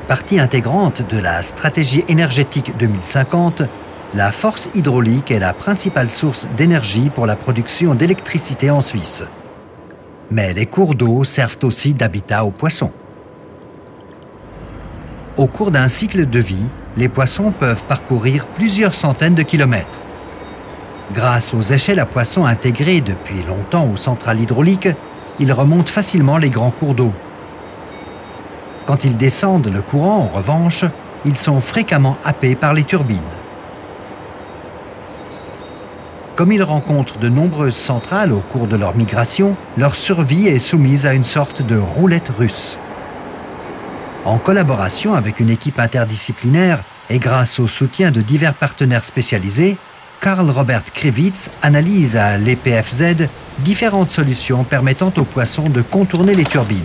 Partie intégrante de la stratégie énergétique 2050, la force hydraulique est la principale source d'énergie pour la production d'électricité en Suisse. Mais les cours d'eau servent aussi d'habitat aux poissons. Au cours d'un cycle de vie, les poissons peuvent parcourir plusieurs centaines de kilomètres. Grâce aux échelles à poissons intégrées depuis longtemps aux centrales hydrauliques, ils remontent facilement les grands cours d'eau. Quand ils descendent le courant, en revanche, ils sont fréquemment happés par les turbines. Comme ils rencontrent de nombreuses centrales au cours de leur migration, leur survie est soumise à une sorte de roulette russe. En collaboration avec une équipe interdisciplinaire et grâce au soutien de divers partenaires spécialisés, Karl Robert Krivitz analyse à l'EPFZ différentes solutions permettant aux poissons de contourner les turbines.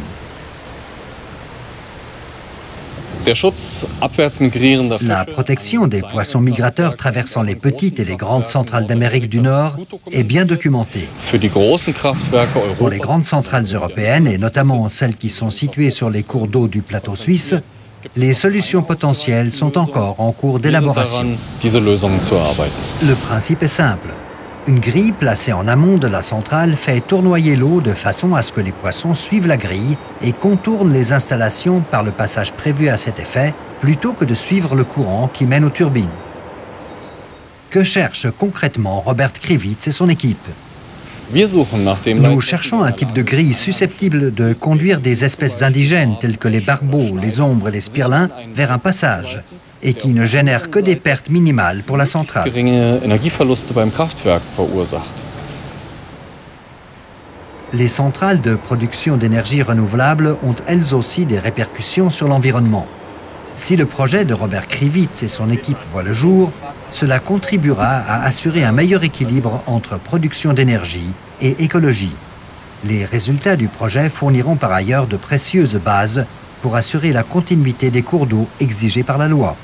La protection des poissons migrateurs traversant les petites et les grandes centrales d'Amérique du Nord est bien documentée. Pour les grandes centrales européennes, et notamment celles qui sont situées sur les cours d'eau du plateau suisse, les solutions potentielles sont encore en cours d'élaboration. Le principe est simple. Une grille placée en amont de la centrale fait tournoyer l'eau de façon à ce que les poissons suivent la grille et contournent les installations par le passage prévu à cet effet, plutôt que de suivre le courant qui mène aux turbines. Que cherche concrètement Robert Krivitz et son équipe? Nous cherchons un type de grille susceptible de conduire des espèces indigènes telles que les barbeaux, les ombres et les spirlins vers un passage et qui ne génère que des pertes minimales pour la centrale. Les centrales de production d'énergie renouvelable ont elles aussi des répercussions sur l'environnement. Si le projet de Robert Krivitz et son équipe voit le jour, cela contribuera à assurer un meilleur équilibre entre production d'énergie et écologie. Les résultats du projet fourniront par ailleurs de précieuses bases pour assurer la continuité des cours d'eau exigés par la loi.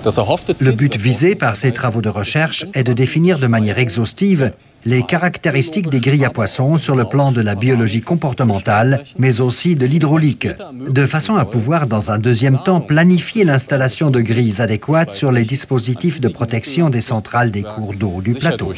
Le but visé par ces travaux de recherche est de définir de manière exhaustive les caractéristiques des grilles à poissons sur le plan de la biologie comportementale, mais aussi de l'hydraulique, de façon à pouvoir dans un deuxième temps planifier l'installation de grilles adéquates sur les dispositifs de protection des centrales des cours d'eau du plateau.